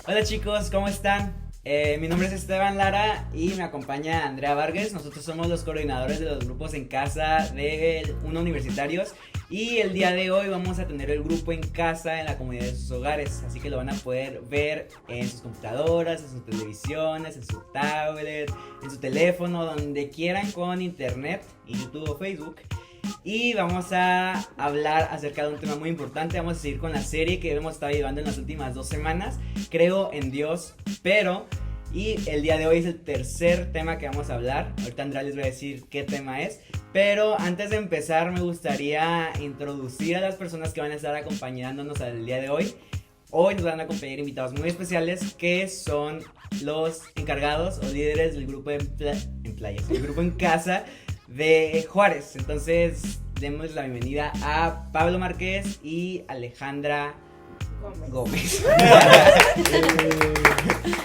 Hola chicos, ¿cómo están? Mi nombre es Esteban Lara y me acompaña Andrea Vargas. Nosotros somos los coordinadores de los grupos en casa de UNO Universitarios y el día de hoy vamos a tener el grupo en casa en la comunidad de sus hogares, así que lo van a poder ver en sus computadoras, en sus televisiones, en su tablet, en su teléfono, donde quieran con internet, y YouTube o Facebook. Y vamos a hablar acerca de un tema muy importante. Vamos a seguir con la serie que hemos estado llevando en las últimas 2 semanas. Creo en Dios, pero... Y el día de hoy es el tercer tema que vamos a hablar. Ahorita Andrea les va a decir qué tema es. Pero antes de empezar me gustaría introducir a las personas que van a estar acompañándonos al día de hoy. Hoy nos van a acompañar invitados muy especiales que son los encargados o líderes del grupo el grupo en casa de Juárez. Entonces, demos la bienvenida a Pablo Márquez y Alejandra Gómez.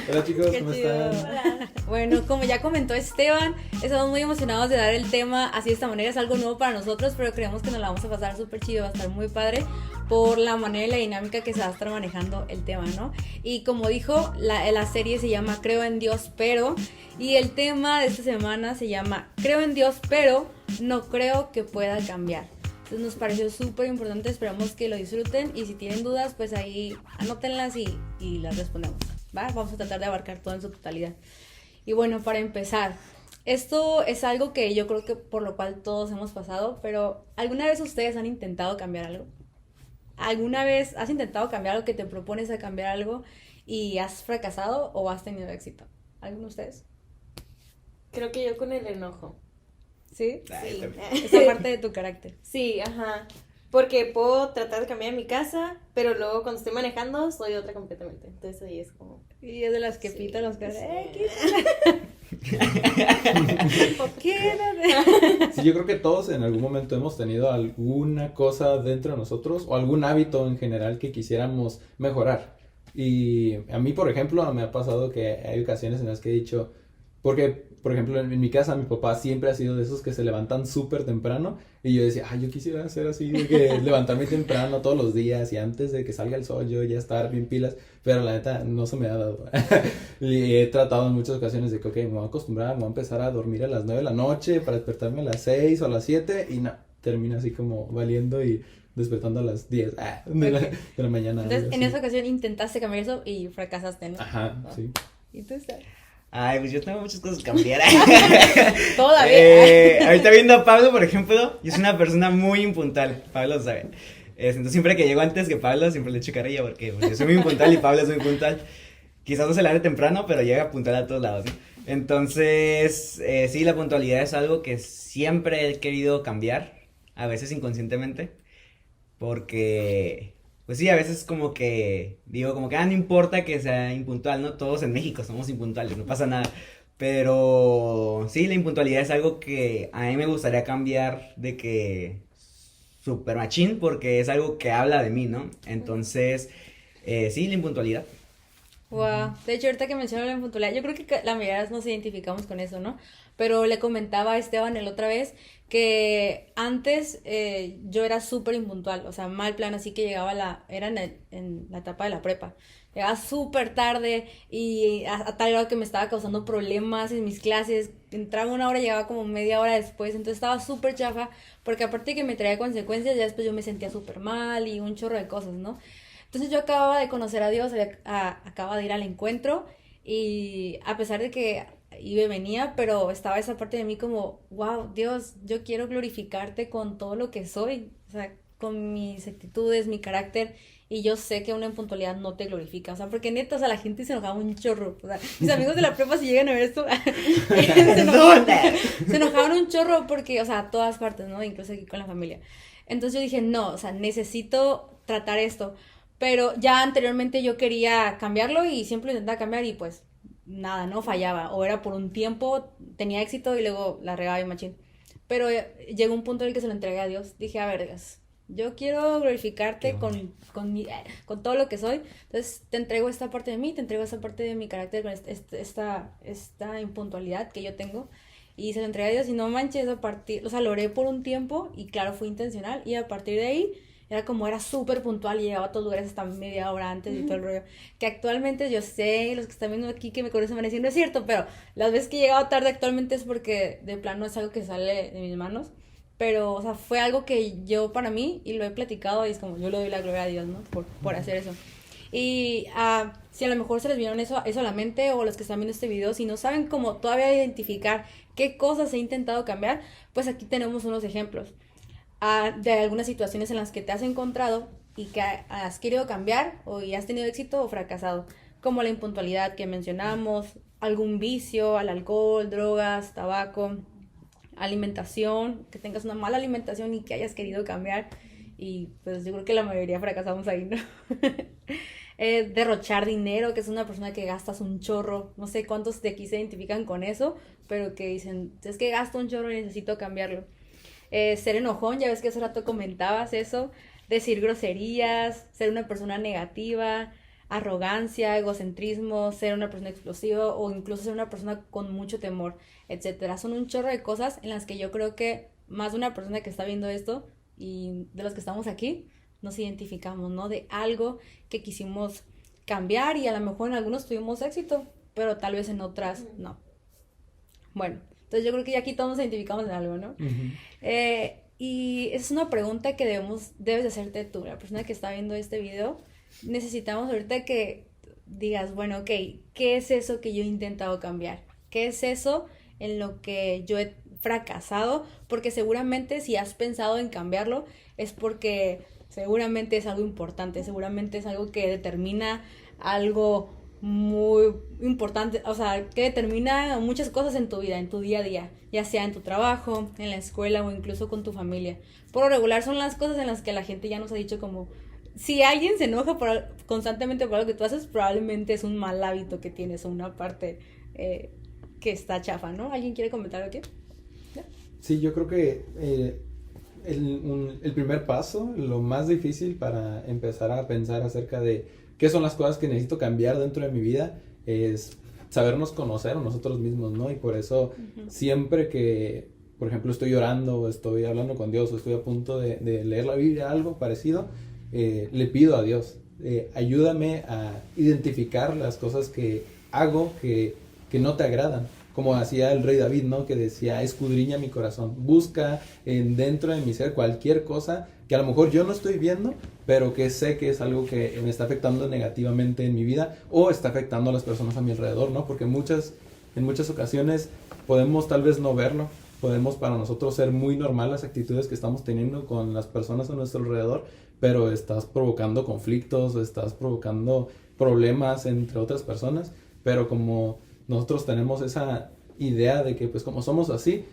Hola chicos, Qué ¿cómo chido. están? Hola. Bueno, como ya comentó Esteban, estamos muy emocionados de dar el tema así de esta manera. Es algo nuevo para nosotros, pero creemos que nos la vamos a pasar súper chido, va a estar muy padre por la manera y la dinámica que se va a estar manejando el tema, ¿no? Y como dijo, la serie se llama Creo en Dios, pero... Y el tema de esta semana se llama Creo en Dios, pero no creo que pueda cambiar. Entonces nos pareció súper importante, esperamos que lo disfruten y si tienen dudas, pues ahí anótenlas y las respondemos, ¿va? Vamos a tratar de abarcar todo en su totalidad. Y bueno, para empezar, esto es algo que yo creo que por lo cual todos hemos pasado, pero ¿alguna vez ustedes han intentado cambiar algo? ¿Alguna vez has intentado cambiar algo, que te propones a cambiar algo y has fracasado o has tenido éxito? ¿Alguno de ustedes? Creo que yo con el enojo. ¿Sí? Sí. Esa parte de tu carácter. Sí, ajá. Porque puedo tratar de cambiar mi casa, pero luego cuando estoy manejando soy otra completamente. Entonces ahí es como... Y es de las que Sí, pitan los caras. sí. ¿Por qué? Sí, yo creo que todos en algún momento hemos tenido alguna cosa dentro de nosotros o algún hábito en general que quisiéramos mejorar. Y a mí, por ejemplo, me ha pasado que hay ocasiones en las que he dicho, porque, por ejemplo, en mi casa mi papá siempre ha sido de esos que se levantan súper temprano y yo decía, yo quisiera ser así, de que levantarme temprano todos los días y antes de que salga el sol yo ya estar bien pilas, pero la neta no se me ha dado. Y he tratado en muchas ocasiones de que, ok, me voy a acostumbrar, me voy a empezar a dormir a las 9 de la noche para despertarme a las 6 o a las 7 y no, termina así como valiendo y despertando a las 10 de la mañana. Entonces, algo en así. esa ocasión intentaste cambiar eso y fracasaste, ¿no? Ajá, sí. ¿Y tú estás? Ay, pues yo tengo muchas cosas que cambiar. Todavía. Ahorita viendo a Pablo, por ejemplo, yo soy una persona muy impuntual. Pablo lo sabe. Entonces siempre que llego antes que Pablo, siempre le echo carrilla porque yo soy muy impuntual y Pablo es muy puntual. Quizás no se le hace temprano, pero llega puntual a todos lados, ¿no? Entonces, sí, la puntualidad es algo que siempre he querido cambiar, a veces inconscientemente, porque, pues sí, a veces como que digo, como que, no importa que sea impuntual, ¿no? Todos en México somos impuntuales, no pasa nada. Pero sí, la impuntualidad es algo que a mí me gustaría cambiar de que super machín, porque es algo que habla de mí, ¿no? Entonces, sí, la impuntualidad. Wow. De hecho, ahorita que menciono la impuntualidad, yo creo que la mayoría nos identificamos con eso, ¿no? Pero le comentaba a Esteban el otra vez que antes yo era súper impuntual, o sea, mal plan, así que era en la etapa de la prepa. Llegaba súper tarde y a tal grado que me estaba causando problemas en mis clases. Entraba una hora, llegaba como media hora después, entonces estaba súper chafa, porque aparte de que me traía consecuencias, ya después yo me sentía súper mal y un chorro de cosas, ¿no? Entonces yo acababa de conocer a Dios, acababa de ir al encuentro y a pesar de que iba y venía, pero estaba esa parte de mí como, wow, Dios, yo quiero glorificarte con todo lo que soy, o sea, con mis actitudes, mi carácter, y yo sé que una impuntualidad no te glorifica, o sea, porque neta, o sea, la gente se enojaba un chorro, o sea, mis amigos de la prepa si llegan a ver esto, se enojaban un chorro porque, o sea, a todas partes, ¿no? Incluso aquí con la familia. Entonces yo dije, no, o sea, necesito tratar esto. Pero ya anteriormente yo quería cambiarlo y siempre lo intentaba cambiar y pues nada, no fallaba. O era por un tiempo, tenía éxito y luego la regaba y machín. Pero llegó un punto en el que se lo entregué a Dios. Dije, a ver, Dios, yo quiero glorificarte con todo lo que soy. Entonces te entrego esta parte de mí, te entrego esta parte de mi carácter, con esta impuntualidad que yo tengo. Y se lo entregué a Dios y no manches, o sea, lo oré por un tiempo y claro, fue intencional. Y a partir de ahí era súper puntual y llegaba a todos lugares hasta media hora antes y todo el rollo. Que actualmente yo sé, los que están viendo aquí que me conocen van a decir, no es cierto, pero las veces que he llegado tarde actualmente es porque de plano es algo que sale de mis manos. Pero, o sea, fue algo que yo para mí, y lo he platicado, y es como yo le doy la gloria a Dios, ¿no? Por hacer eso. Y si a lo mejor se les vieron eso a la mente, o los que están viendo este video, si no saben cómo todavía identificar qué cosas he intentado cambiar, pues aquí tenemos unos ejemplos de algunas situaciones en las que te has encontrado y que has querido cambiar, o y has tenido éxito o fracasado, como la impuntualidad que mencionamos, algún vicio al alcohol, drogas, tabaco, alimentación, que tengas una mala alimentación y que hayas querido cambiar, y pues yo creo que la mayoría fracasamos ahí, ¿no? Derrochar dinero, que es una persona que gastas un chorro, no sé cuántos de aquí se identifican con eso, pero que dicen, es que gasto un chorro y necesito cambiarlo. Ser enojón, ya ves que hace rato comentabas eso, decir groserías, ser una persona negativa, arrogancia, egocentrismo, ser una persona explosiva o incluso ser una persona con mucho temor, etcétera. Son un chorro de cosas en las que yo creo que más de una persona que está viendo esto y de los que estamos aquí nos identificamos, ¿no? De algo que quisimos cambiar y a lo mejor en algunos tuvimos éxito, pero tal vez en otras no. Bueno, entonces yo creo que ya aquí todos nos identificamos en algo, ¿no? Y es una pregunta que debes de hacerte tú, la persona que está viendo este video. Necesitamos ahorita que digas, bueno, ok, ¿qué es eso que yo he intentado cambiar? ¿Qué es eso en lo que yo he fracasado? Porque seguramente si has pensado en cambiarlo es porque seguramente es algo importante, seguramente es algo que determina algo muy importante, o sea, que determina muchas cosas en tu vida, en tu día a día, ya sea en tu trabajo, en la escuela o incluso con tu familia. Por lo regular son las cosas en las que la gente ya nos ha dicho como, si alguien se enoja constantemente por algo que tú haces, probablemente es un mal hábito que tienes o una parte que está chafa, ¿no? ¿Alguien quiere comentar aquí? ¿Ya? Sí, yo creo que el primer paso, lo más difícil para empezar a pensar acerca de qué son las cosas que necesito cambiar dentro de mi vida, es sabernos conocer a nosotros mismos, ¿no? Y por eso siempre que, por ejemplo, estoy orando o estoy hablando con Dios o estoy a punto de leer la Biblia, algo parecido, le pido a Dios, ayúdame a identificar las cosas que hago que no te agradan. Como hacía el rey David, ¿no? Que decía, escudriña mi corazón, busca dentro de mi ser cualquier cosa que a lo mejor yo no estoy viendo, pero que sé que es algo que me está afectando negativamente en mi vida o está afectando a las personas a mi alrededor, ¿no? Porque en muchas ocasiones podemos tal vez no verlo, podemos para nosotros ser muy normal las actitudes que estamos teniendo con las personas a nuestro alrededor, pero estás provocando conflictos o estás provocando problemas entre otras personas, pero como nosotros tenemos esa idea de que pues como somos así,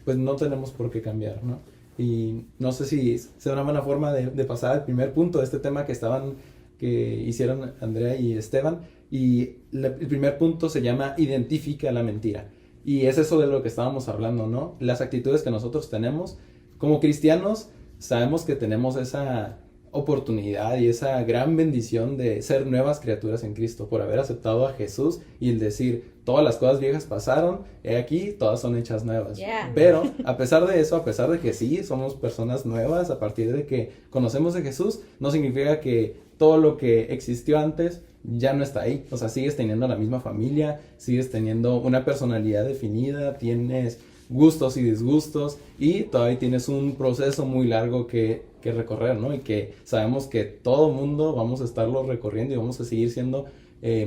pues no tenemos por qué cambiar, ¿no? Y no sé si sea una buena forma de pasar al primer punto de este tema que hicieron Andrea y Esteban, y el primer punto se llama identifica la mentira, y es eso de lo que estábamos hablando, ¿no? Las actitudes que nosotros tenemos como cristianos, sabemos que tenemos esa oportunidad y esa gran bendición de ser nuevas criaturas en Cristo por haber aceptado a Jesús y el decir, todas las cosas viejas pasaron, he aquí, todas son hechas nuevas. Yeah. Pero a pesar de eso, a pesar de que sí, somos personas nuevas, a partir de que conocemos a Jesús, no significa que todo lo que existió antes ya no está ahí. O sea, sigues teniendo la misma familia, sigues teniendo una personalidad definida, tienes gustos y disgustos y todavía tienes un proceso muy largo que recorrer, ¿no? Y que sabemos que todo mundo vamos a estarlo recorriendo y vamos a seguir siendo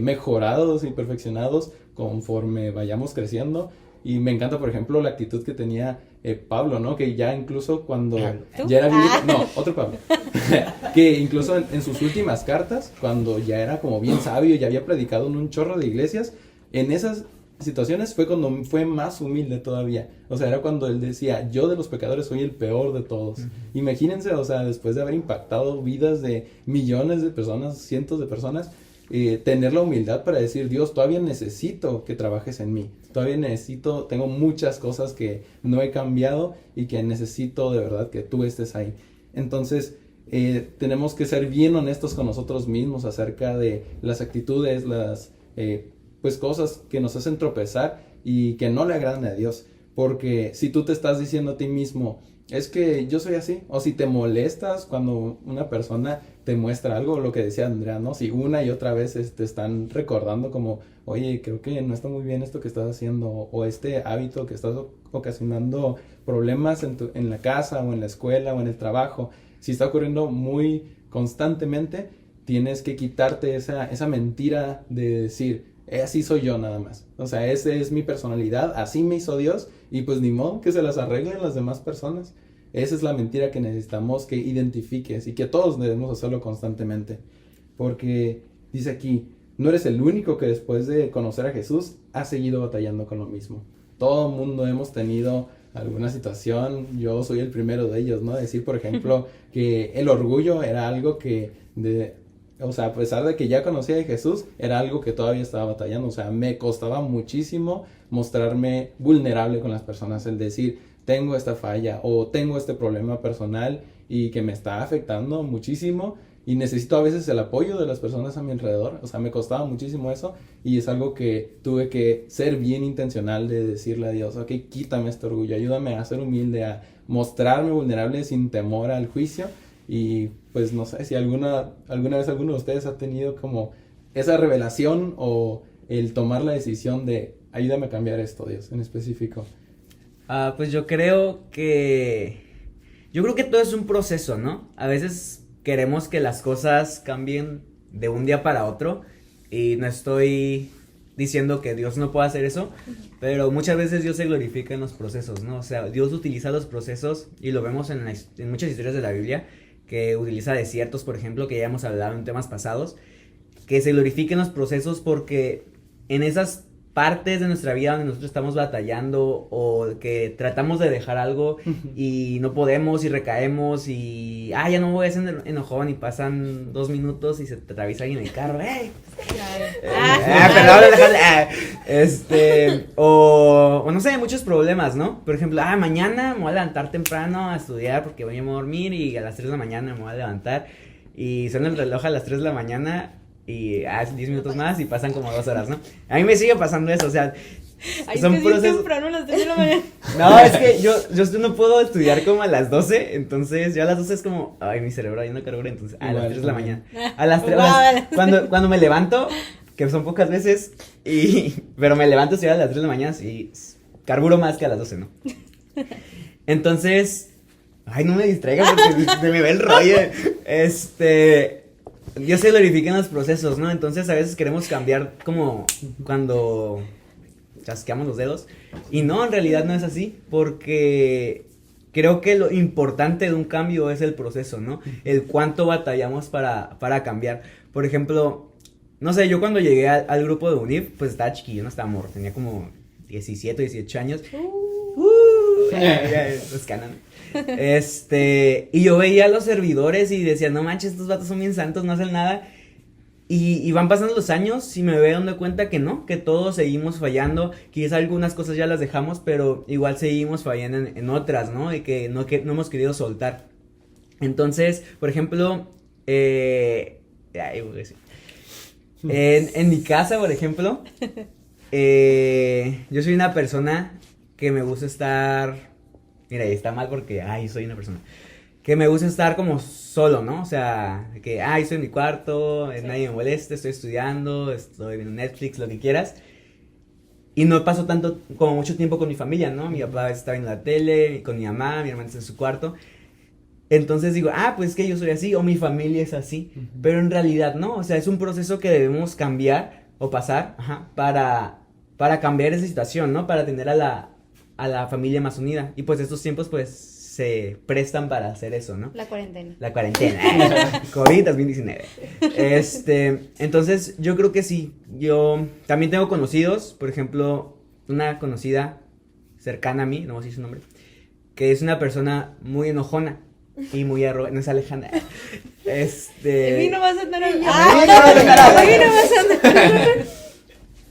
mejorados y perfeccionados conforme vayamos creciendo. Y me encanta, por ejemplo, la actitud que tenía Pablo, ¿no? Que ya incluso cuando ya era no, otro Pablo, que incluso en sus últimas cartas, cuando ya era como bien sabio, ya había predicado en un chorro de iglesias, en esas situaciones fue cuando fue más humilde todavía. O sea, era cuando él decía, yo de los pecadores soy el peor de todos. Imagínense, o sea, después de haber impactado vidas de millones de personas, cientos de personas, tener la humildad para decir, Dios, todavía necesito que trabajes en mí, todavía tengo muchas cosas que no he cambiado y que necesito de verdad que tú estés ahí. Entonces, tenemos que ser bien honestos con nosotros mismos acerca de las actitudes, las pues cosas que nos hacen tropezar y que no le agradan a Dios. Porque si tú te estás diciendo a ti mismo, es que yo soy así. O si te molestas cuando una persona te muestra algo, lo que decía Andrea, ¿no? Si una y otra vez te están recordando como, oye, creo que no está muy bien esto que estás haciendo, o este hábito que estás ocasionando problemas en la casa, o en la escuela, o en el trabajo. Si está ocurriendo muy constantemente, tienes que quitarte esa mentira de decir, así soy yo nada más. O sea, esa es mi personalidad, así me hizo Dios, y pues ni modo que se las arreglen las demás personas. Esa es la mentira que necesitamos que identifiques y que todos debemos hacerlo constantemente. Porque dice aquí, no eres el único que después de conocer a Jesús ha seguido batallando con lo mismo. Todo el mundo hemos tenido alguna situación, yo soy el primero de ellos, ¿no? Decir, por ejemplo, que el orgullo era algo o sea, a pesar de que ya conocía de Jesús, era algo que todavía estaba batallando. O sea, me costaba muchísimo mostrarme vulnerable con las personas. El decir, tengo esta falla o tengo este problema personal y que me está afectando muchísimo y necesito a veces el apoyo de las personas a mi alrededor. O sea, me costaba muchísimo eso y es algo que tuve que ser bien intencional de decirle a Dios, ok, quítame este orgullo, ayúdame a ser humilde, a mostrarme vulnerable sin temor al juicio. Y pues no sé si alguna vez alguno de ustedes ha tenido como esa revelación o el tomar la decisión de ayúdame a cambiar esto, Dios, en específico. Pues yo creo que todo es un proceso, ¿no? A veces queremos que las cosas cambien de un día para otro y no estoy diciendo que Dios no pueda hacer eso, pero muchas veces Dios se glorifica en los procesos, ¿no? O sea, Dios utiliza los procesos y lo vemos en muchas historias de la Biblia, que utiliza desiertos, por ejemplo, que ya hemos hablado en temas pasados, que se glorifiquen los procesos porque en esas partes de nuestra vida donde nosotros estamos batallando o que tratamos de dejar algo y no podemos y recaemos y ya no voy a ser enojón y pasan 2 minutos y se te atraviesa alguien en el carro, perdón, o no sé, muchos problemas, ¿no? Por ejemplo, mañana me voy a levantar temprano a estudiar porque voy a dormir y a las 3 de la mañana me voy a levantar y suena el reloj a las 3 de la mañana y 10 minutos más y pasan como 2 horas, ¿no? A mí me sigue pasando eso, o sea, son procesos. Temprano a las 3 de la mañana. No, es que yo no puedo estudiar como a las 12, entonces yo a las 12 es como, mi cerebro ya no cargura, entonces a las 3 de la mañana. A las 3, cuando me levanto, que son pocas veces, pero me levanto a las 3 de la mañana y carburo más que a las 12, ¿no? Entonces, no me distraiga porque se me ve el rollo. Dios se glorifica en los procesos, ¿no? Entonces a veces queremos cambiar como cuando chasqueamos los dedos y no, en realidad no es así, porque creo que lo importante de un cambio es el proceso, ¿no? El cuánto batallamos para cambiar. Por ejemplo, no sé, yo cuando llegué al grupo de UNIF, pues estaba chiquillo, no estaba morro, tenía como 17, 18 años. Los canan. Y yo veía a los servidores y decía, no manches, estos vatos son bien santos, no hacen nada. Y van pasando los años y me veo dando cuenta que no, que todos seguimos fallando. Quizás algunas cosas ya las dejamos, pero igual seguimos fallando en otras, ¿no? Y que no hemos querido soltar. Entonces, por ejemplo, en mi casa, por ejemplo, yo soy una persona que me gusta estar, mira, y está mal porque, soy una persona que me gusta estar como solo, ¿no? O sea, que, estoy en mi cuarto, nadie me molesta, estoy estudiando, estoy viendo Netflix, lo que quieras. Y no paso como mucho tiempo con mi familia, ¿no? Mi papá a veces está viendo la tele, con mi mamá, mi hermana está en su cuarto. Entonces digo, pues que yo soy así, o mi familia es así. Uh-huh. Pero en realidad no, o sea, es un proceso que debemos cambiar o pasar, para cambiar esa situación, ¿no? Para tener a la familia más unida. Y pues estos tiempos, pues, se prestan para hacer eso, ¿no? La cuarentena. COVID-2019. Entonces, yo creo que sí. Yo también tengo conocidos, por ejemplo, una conocida cercana a mí, no voy a decir su nombre, que es una persona muy enojona y muy arrogante, no es Alejandra. De mí no vas a andar hablando.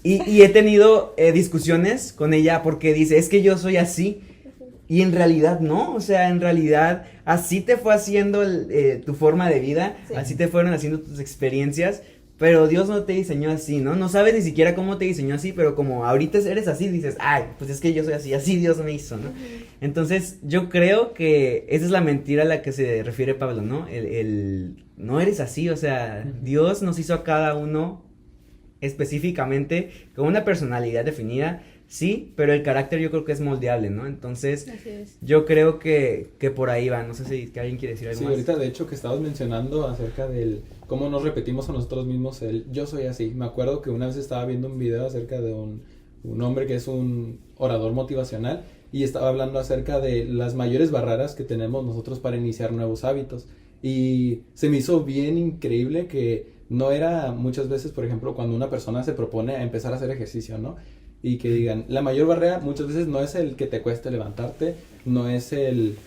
Y he tenido discusiones con ella porque dice, es que yo soy así. Y en realidad no, o sea, en realidad así te fue haciendo tu forma de vida, sí. Así te fueron haciendo tus experiencias, pero Dios no te diseñó así, ¿no? No sabes ni siquiera cómo te diseñó así, pero como ahorita eres así, dices, ay, pues es que yo soy así, así Dios me hizo, ¿no? Entonces, yo creo que esa es la mentira a la que se refiere Pablo, ¿no? No eres así, o sea, Dios nos hizo a cada uno específicamente con una personalidad definida, sí, pero el carácter yo creo que es moldeable, ¿no? Entonces, Así es. yo creo que por ahí va, no sé si que alguien quiere decir algo Sí, más. ahorita de hecho que estabas mencionando acerca del cómo nos repetimos a nosotros mismos el yo soy así. Me acuerdo que una vez estaba viendo un video acerca de un hombre que es un orador motivacional y estaba hablando acerca de las mayores barreras que tenemos nosotros para iniciar nuevos hábitos. Y se me hizo bien increíble que no era muchas veces, por ejemplo, cuando una persona se propone a empezar a hacer ejercicio, ¿no? Y que digan, la mayor barrera muchas veces no es el que te cueste levantarte, no es el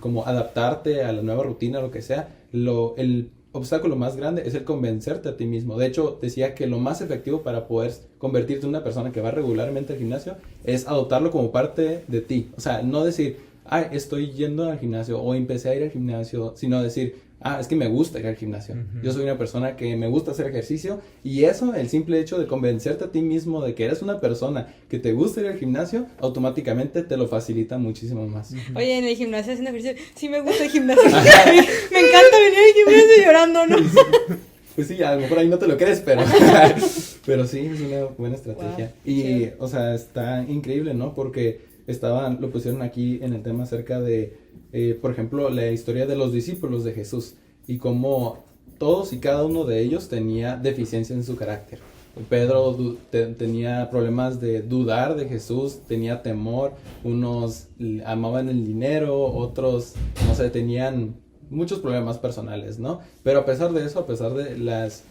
como adaptarte a la nueva rutina o lo que sea, el obstáculo más grande es el convencerte a ti mismo. De hecho, decía que lo más efectivo para poder convertirte en una persona que va regularmente al gimnasio es adoptarlo como parte de ti. O sea, no decir, ah, estoy yendo al gimnasio o empecé a ir al gimnasio, sino decir, ah, es que me gusta ir al gimnasio. Yo soy una persona que me gusta hacer ejercicio y eso, el simple hecho de convencerte a ti mismo de que eres una persona que te gusta ir al gimnasio, automáticamente te lo facilita muchísimo más. Oye, en el gimnasio haciendo ejercicio, sí me gusta el gimnasio. Me encanta venir al gimnasio llorando, ¿no? Pues sí, a lo mejor ahí no te lo crees, pero pero sí, es una buena estrategia. Wow, Y, sí. o sea, está increíble, ¿no? Porque lo pusieron aquí en el tema acerca de, por ejemplo, la historia de los discípulos de Jesús y cómo todos y cada uno de ellos tenía deficiencia en su carácter. Pedro tenía problemas de dudar de Jesús, tenía temor, unos amaban el dinero, otros, no sé, tenían muchos problemas personales, ¿no? Pero a pesar de eso, a pesar de las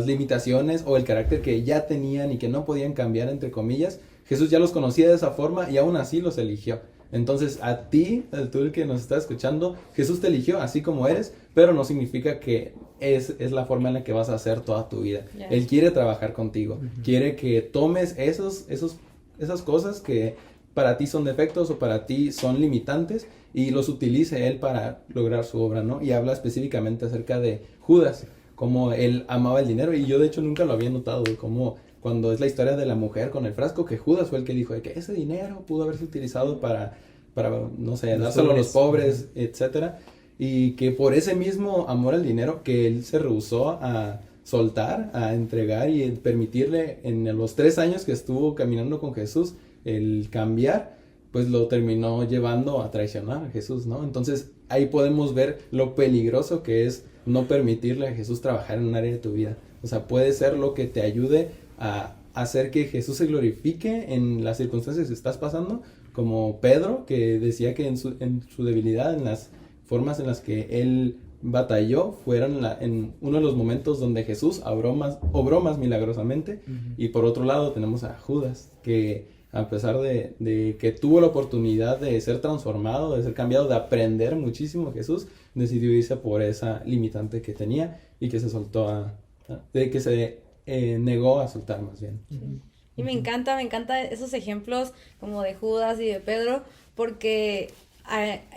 limitaciones o el carácter que ya tenían y que no podían cambiar, entre comillas, Jesús ya los conocía de esa forma y aún así los eligió. Entonces, a ti, tú el que nos está escuchando, Jesús te eligió así como eres, pero no significa que es la forma en la que vas a hacer toda tu vida. Yes. Él quiere trabajar contigo, quiere que tomes esas cosas que para ti son defectos o para ti son limitantes y los utilice Él para lograr su obra, ¿no? Y habla específicamente acerca de Judas, cómo él amaba el dinero y yo de hecho nunca lo había notado, como cuando es la historia de la mujer con el frasco, que Judas fue el que dijo de que ese dinero pudo haberse utilizado para no sé, dárselo a los pobres, etcétera, y que por ese mismo amor al dinero que él se rehusó a soltar, a entregar y permitirle en los 3 años que estuvo caminando con Jesús, el cambiar, pues lo terminó llevando a traicionar a Jesús, ¿no? Entonces ahí podemos ver lo peligroso que es no permitirle a Jesús trabajar en un área de tu vida. O sea, puede ser lo que te ayude a hacer que Jesús se glorifique en las circunstancias que estás pasando, como Pedro, que decía que en su debilidad, en las formas en las que él batalló, fueron en uno de los momentos donde Jesús obró más milagrosamente. Y por otro lado tenemos a Judas, que a pesar de que tuvo la oportunidad de ser transformado, de ser cambiado, de aprender muchísimo de Jesús, decidió irse por esa limitante que tenía y que se soltó negó a soltar más bien. Y me encanta esos ejemplos como de Judas y de Pedro, porque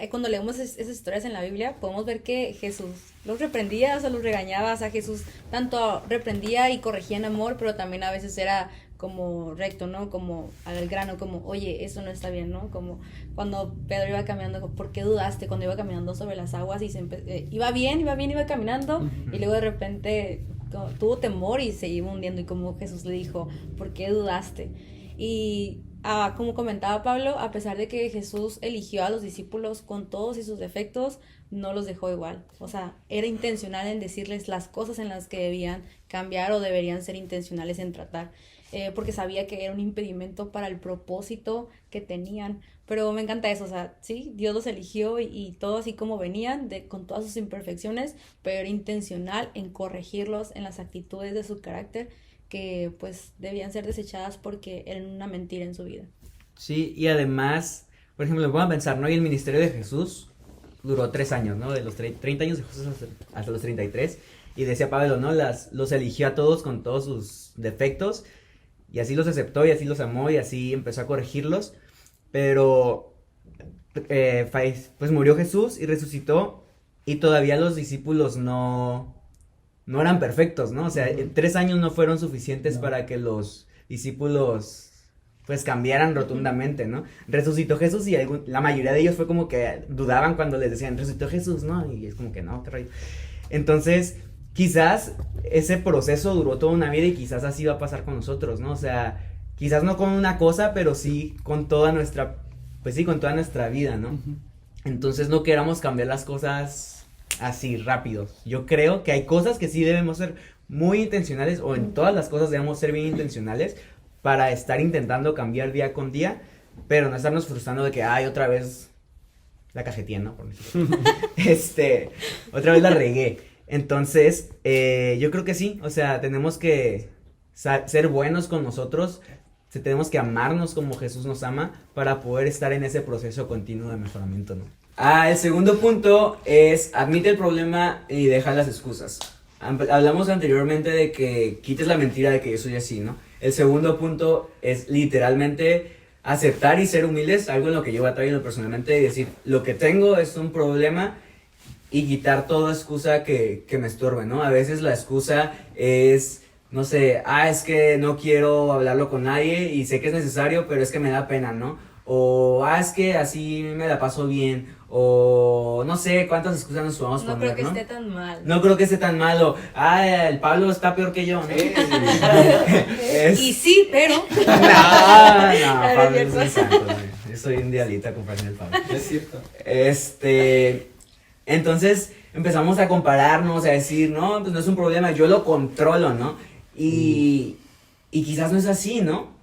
cuando leemos esas historias en la Biblia, podemos ver que Jesús los reprendía, o sea, los regañaba, o sea, Jesús tanto reprendía y corregía en amor, pero también a veces era como recto, ¿no? Como al grano, como, oye, eso no está bien, ¿no? Como cuando Pedro iba caminando, ¿por qué dudaste? Cuando iba caminando sobre las aguas y iba caminando, y luego de repente tuvo temor y se iba hundiendo, y como Jesús le dijo, ¿por qué dudaste? Y como comentaba Pablo, a pesar de que Jesús eligió a los discípulos con todos y sus defectos, no los dejó igual. O sea, era intencional en decirles las cosas en las que debían cambiar o deberían ser intencionales en tratar, porque sabía que era un impedimento para el propósito que tenían. Pero me encanta eso, o sea, sí, Dios los eligió y todo así como venían, con todas sus imperfecciones, pero era intencional en corregirlos en las actitudes de su carácter, que pues debían ser desechadas porque eran una mentira en su vida. Sí, y además, por ejemplo, vamos a pensar, ¿no? Y el ministerio de Jesús duró 3 años, ¿no? De los 30 años de Jesús hasta los 33, y decía Pablo, ¿no? Los eligió a todos con todos sus defectos, y así los aceptó, y así los amó, y así empezó a corregirlos, pero pues murió Jesús y resucitó, y todavía los discípulos no no eran perfectos, ¿no? O sea, 3 años no fueron suficientes No. para que los discípulos pues cambiaran rotundamente, ¿no? Resucitó Jesús y la mayoría de ellos fue como que dudaban cuando les decían, resucitó Jesús, ¿no? Y es como que no, qué rollo. Entonces, quizás ese proceso duró toda una vida y quizás así va a pasar con nosotros, ¿no? O sea, quizás no con una cosa, pero sí con toda nuestra, pues sí, con toda nuestra vida, ¿no? Ujú. Entonces no queramos cambiar las cosas así rápido. Yo creo que hay cosas que sí debemos ser muy intencionales, o en todas las cosas debemos ser bien intencionales para estar intentando cambiar día con día, pero no estarnos frustrando de que, ay, otra vez la cajeteé, ¿no? Por ejemplo. Otra vez la regué. Entonces, yo creo que sí, o sea, tenemos que ser buenos con nosotros, tenemos que amarnos como Jesús nos ama para poder estar en ese proceso continuo de mejoramiento, ¿no? El segundo punto es admite el problema y deja las excusas. Hablamos anteriormente de que quites la mentira de que yo soy así, ¿no? El segundo punto es literalmente aceptar y ser humildes, algo en lo que yo batallo personalmente, y decir, lo que tengo es un problema y quitar toda excusa que me estorbe, ¿no? A veces la excusa es, no sé, es que no quiero hablarlo con nadie y sé que es necesario, pero es que me da pena, ¿no? O, es que así me la paso bien, o no sé cuántas excusas nos podemos No poner, creo que ¿no? esté tan mal. No creo que esté tan malo. El Pablo está peor que yo, ¿no? Y sí, pero. No, Claro, Pablo es es un cierto. santo, güey. Yo soy un diablito comparado con el Pablo. Es cierto. Entonces empezamos a compararnos, a decir, no, pues no es un problema, yo lo controlo, ¿no? Y quizás no es así, ¿no?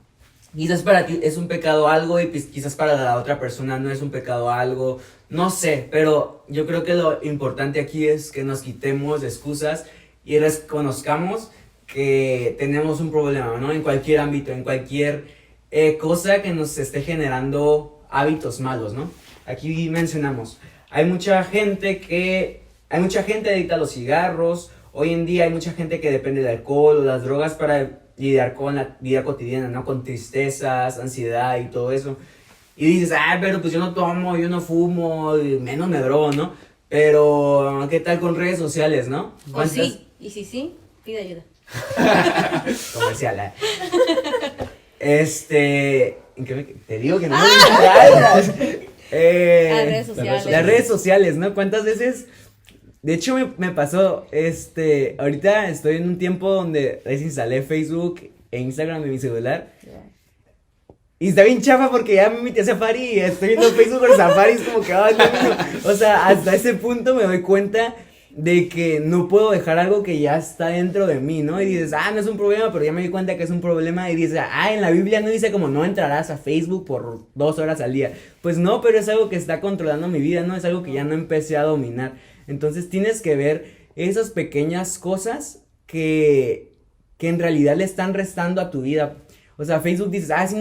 Quizás para ti es un pecado algo y pues quizás para la otra persona no es un pecado algo, no sé, pero yo creo que lo importante aquí es que nos quitemos de excusas y reconozcamos que tenemos un problema, ¿no? En cualquier ámbito, en cualquier cosa que nos esté generando hábitos malos, ¿no? Aquí mencionamos, hay mucha gente adicta a los cigarros, hoy en día hay mucha gente que depende del alcohol o las drogas para lidiar con la vida cotidiana, ¿no? Con tristezas, ansiedad y todo eso. Y dices, pero pues yo no tomo, yo no fumo, y menos me drogo, ¿no? Pero, ¿qué tal con redes sociales, no? O sí, y si sí, pide ayuda. Comercial, ¿en qué te digo que no me distraigas? Las redes sociales. Las redes sociales, ¿no? ¿Cuántas veces? De hecho, me pasó, ahorita estoy en un tiempo donde desinstalé Facebook e Instagram de mi celular. Y está bien chafa porque ya me metí a Safari y estoy viendo Facebook por Safari, es como que, no. O sea, hasta ese punto me doy cuenta de que no puedo dejar algo que ya está dentro de mí, ¿no? Y dices, no es un problema, pero ya me di cuenta que es un problema. Y dices, en la Biblia no dice como no entrarás a Facebook por 2 horas al día. Pues no, pero es algo que está controlando mi vida, ¿no? Es algo que ya no empecé a dominar. Entonces tienes que ver esas pequeñas cosas que en realidad le están restando a tu vida. O sea, Facebook dices, es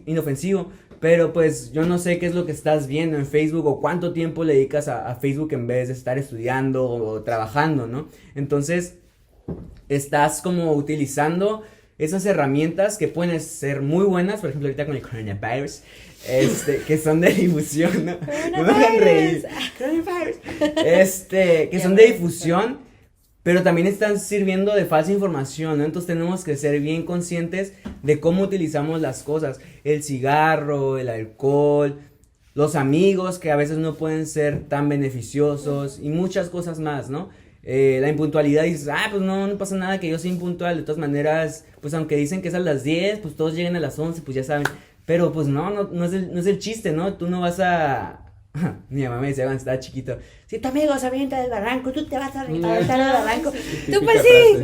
inofensivo, pero pues yo no sé qué es lo que estás viendo en Facebook o cuánto tiempo le dedicas a Facebook en vez de estar estudiando o trabajando, ¿no? Entonces, estás como utilizando esas herramientas que pueden ser muy buenas, por ejemplo, ahorita con el coronavirus, que son de difusión, ¿no? No me hagan reír. Coronavirus. Que son de difusión, pero también están sirviendo de falsa información, ¿no? Entonces tenemos que ser bien conscientes de cómo utilizamos las cosas. El cigarro, el alcohol, los amigos que a veces no pueden ser tan beneficiosos y muchas cosas más, ¿no? La impuntualidad, dices, pues no pasa nada que yo sea impuntual. De todas maneras, pues aunque dicen que es a las 10, pues todos llegan a las 11, pues ya saben. Pero pues no es el chiste, ¿no? Tú no vas a... Mi mamá me decía cuando estaba chiquito, si tu amigo se avienta del barranco, tú te vas a aventar del barranco. Tú pues sí.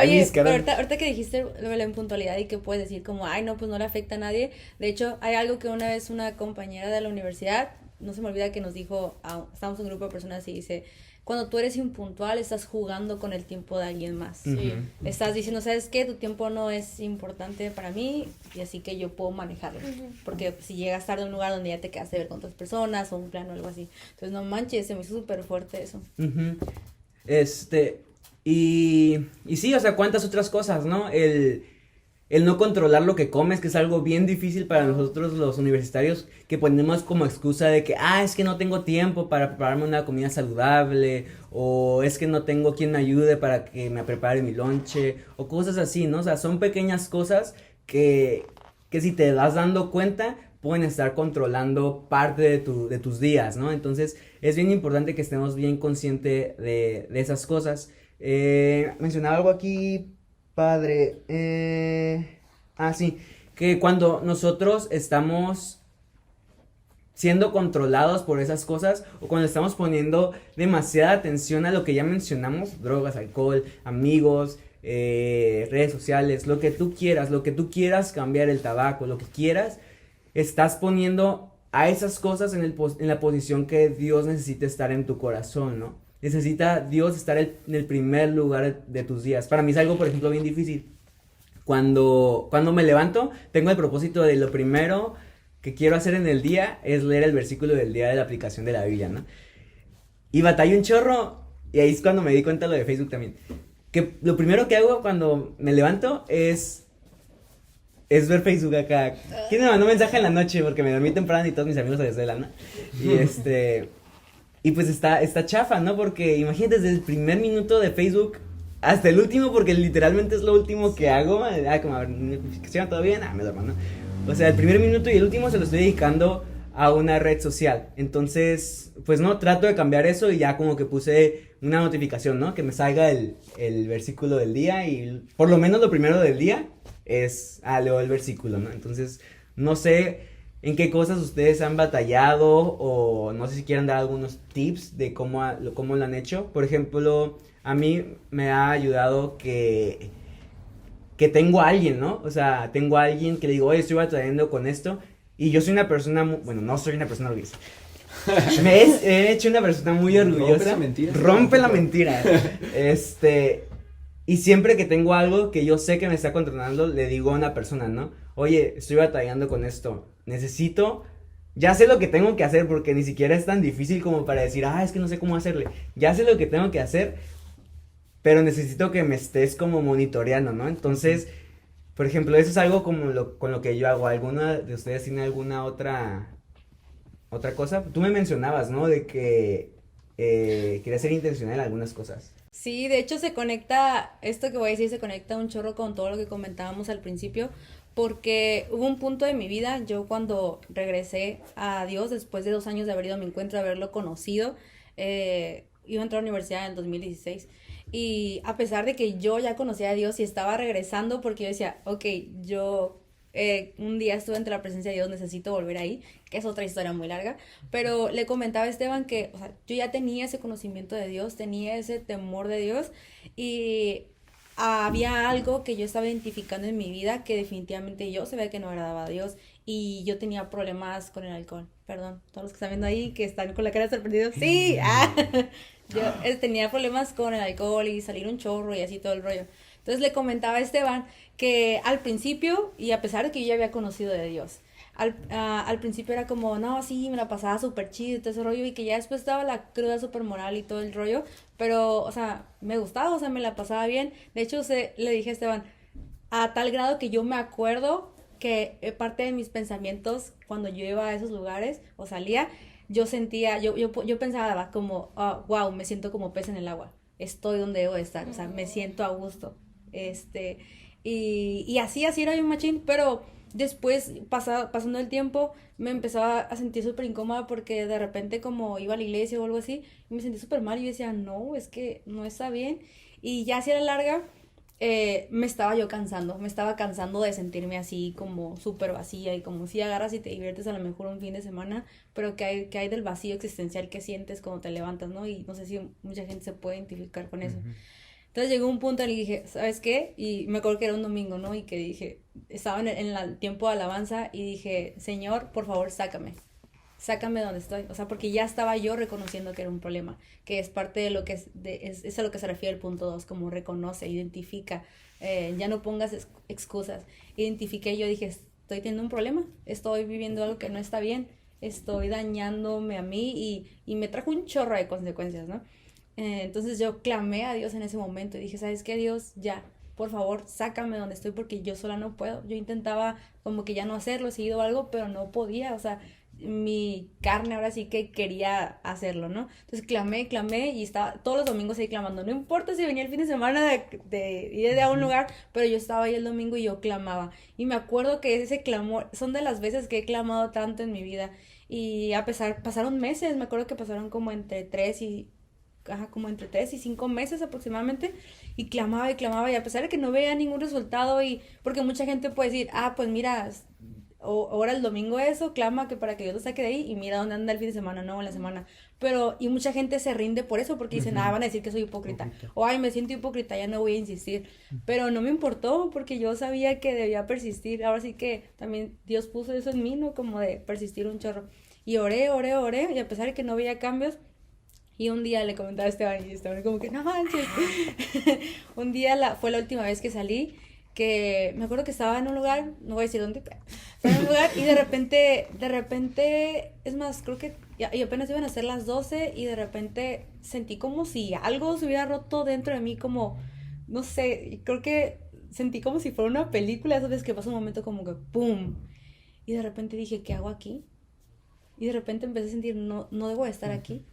Oye, pero ahorita que dijiste lo de la impuntualidad y que puedes decir como, no, pues no le afecta a nadie. De hecho, hay algo que una vez una compañera de la universidad, no se me olvida que nos dijo, estábamos en un grupo de personas y dice, cuando tú eres impuntual estás jugando con el tiempo de alguien más. Sí. Estás diciendo, ¿sabes qué? Tu tiempo no es importante para mí y así que yo puedo manejarlo. Porque si llegas tarde a un lugar donde ya te quedaste de ver con otras personas o un plan o algo así. Entonces, no manches, se me hizo súper fuerte eso. Y sí, o sea, cuántas otras cosas, ¿no? el no controlar lo que comes, que es algo bien difícil para nosotros los universitarios, que ponemos como excusa de que, es que no tengo tiempo para prepararme una comida saludable, o es que no tengo quien me ayude para que me prepare mi lonche, o cosas así, ¿no? O sea, son pequeñas cosas que si te das dando cuenta, pueden estar controlando parte de tus días, ¿no? Entonces, es bien importante que estemos bien conscientes de esas cosas. Mencionaba algo aquí, padre. Sí, que cuando nosotros estamos siendo controlados por esas cosas o cuando estamos poniendo demasiada atención a lo que ya mencionamos, drogas, alcohol, amigos, redes sociales, lo que tú quieras cambiar, el tabaco, lo que quieras, estás poniendo a esas cosas en la posición que Dios necesita estar en tu corazón, ¿no? Necesita Dios estar en el primer lugar de tus días. Para mí es algo, por ejemplo, bien difícil. Cuando me levanto, tengo el propósito de lo primero que quiero hacer en el día es leer el versículo del día de la aplicación de la Biblia, ¿no? Y batallé un chorro, y ahí es cuando me di cuenta lo de Facebook también. Que lo primero que hago cuando me levanto es ver Facebook acá. ¿Quién me mandó un mensaje en la noche? Porque me dormí temprano y todos mis amigos se desvelan, ¿no? Y pues está chafa, ¿no? Porque imagínate desde el primer minuto de Facebook hasta el último, porque literalmente es lo último que hago. Como, a ver, ¿notificación? ¿Todo bien? Me duermo, ¿no? O sea, el primer minuto y el último se lo estoy dedicando a una red social. Entonces, pues no, trato de cambiar eso y ya como que puse una notificación, ¿no? Que me salga el versículo del día y por lo menos lo primero del día es, leo el versículo, ¿no? Entonces, no sé en qué cosas ustedes han batallado o no sé si quieren dar algunos tips de cómo lo han hecho. Por ejemplo, a mí me ha ayudado que tengo a alguien, ¿no? O sea, tengo a alguien que le digo, oye, estoy batallando con esto. Y yo soy una persona, bueno, no soy una persona orgullosa. He hecho una persona muy orgullosa. Rompe la mentira. Rompe la mentira. Y siempre que tengo algo que yo sé que me está controlando, le digo a una persona, ¿no? Oye, estoy batallando con esto. Ya sé lo que tengo que hacer porque ni siquiera es tan difícil como para decir, es que no sé cómo hacerle. Ya sé lo que tengo que hacer, pero necesito que me estés como monitoreando, ¿no? Entonces, por ejemplo, eso es algo como con lo que yo hago. ¿Alguna de ustedes tiene alguna otra cosa? Tú me mencionabas, ¿no? De que quería ser intencional en algunas cosas. Sí, de hecho esto que voy a decir se conecta un chorro con todo lo que comentábamos al principio, porque hubo un punto de mi vida, yo cuando regresé a Dios, después de 2 años de haber ido a mi encuentro, de haberlo conocido, iba a entrar a la universidad en el 2016, y a pesar de que yo ya conocía a Dios y estaba regresando, porque yo decía, ok, yo un día estuve entre la presencia de Dios, necesito volver ahí, que es otra historia muy larga, pero le comentaba a Esteban que, o sea, yo ya tenía ese conocimiento de Dios, tenía ese temor de Dios, y había algo que yo estaba identificando en mi vida que definitivamente yo sabía que no agradaba a Dios, y yo tenía problemas con el alcohol. Perdón, todos los que están viendo ahí que están con la cara sorprendidos, sí, yo tenía problemas con el alcohol y salir un chorro y así todo el rollo. Entonces le comentaba a Esteban que al principio, y a pesar de que yo ya había conocido de Dios, al principio era como, no, sí, me la pasaba súper chido y todo ese rollo, y que ya después estaba la cruda súper moral y todo el rollo, pero, o sea, me gustaba, o sea, me la pasaba bien. De hecho, le dije a Esteban, a tal grado que yo me acuerdo que parte de mis pensamientos cuando yo iba a esos lugares o salía, yo sentía, yo pensaba como, wow, me siento como pez en el agua, estoy donde debo estar, o sea, me siento a gusto, y así era yo machín, pero después, pasando el tiempo, me empezaba a sentir súper incómoda porque de repente como iba a la iglesia o algo así, me sentí súper mal y yo decía, no, es que no está bien, y ya hacia la larga, me estaba cansando de sentirme así como súper vacía, y como si agarras y te diviertes a lo mejor un fin de semana, pero que hay del vacío existencial que sientes cuando te levantas, ¿no? Y no sé si mucha gente se puede identificar con eso. Entonces llegó un punto en el que dije, ¿sabes qué? Y me acuerdo que era un domingo, ¿no? Y que dije, estaba en el tiempo de alabanza y dije, Señor, por favor, sácame de donde estoy, o sea, porque ya estaba yo reconociendo que era un problema, que es parte de lo que es a lo que se refiere el punto 2, como reconoce, identifica, ya no pongas excusas, identifiqué, yo dije, estoy teniendo un problema, estoy viviendo algo que no está bien, estoy dañándome a mí, y me trajo un chorro de consecuencias, ¿no? Entonces yo clamé a Dios en ese momento y dije, ¿sabes qué, Dios? Ya, por favor, sácame donde estoy porque yo sola no puedo. Yo intentaba como que ya no hacerlo, seguido algo, pero no podía, o sea, mi carne ahora sí que quería hacerlo, ¿no? Entonces clamé y estaba todos los domingos ahí clamando. No importa si venía el fin de semana de ir a un lugar, pero yo estaba ahí el domingo y yo clamaba. Y me acuerdo que ese clamor, son de las veces que he clamado tanto en mi vida. Y pasaron meses, me acuerdo que pasaron como entre 3 y 5 meses aproximadamente, y clamaba, y a pesar de que no veía ningún resultado, y porque mucha gente puede decir, pues mira, ahora el domingo eso, clama que para que Dios lo saque de ahí, y mira dónde anda el fin de semana, no, en la semana, pero, y mucha gente se rinde por eso, porque dicen, van a decir que soy hipócrita, o ay, me siento hipócrita, ya no voy a insistir, pero no me importó, porque yo sabía que debía persistir, ahora sí que también Dios puso eso en mí, ¿no? Como de persistir un chorro, y oré, y a pesar de que no veía cambios, y un día le comentaba a Esteban, y Esteban como que, no manches. Un día fue la última vez que salí, que me acuerdo que estaba en un lugar, no voy a decir dónde, pero estaba en un lugar, y de repente, es más, creo que y apenas iban a ser las 12, y de repente sentí como si algo se hubiera roto dentro de mí, como, no sé, creo que sentí como si fuera una película, esas veces que pasa un momento como que ¡pum! Y de repente dije, ¿qué hago aquí? Y de repente empecé a sentir, no debo de estar aquí.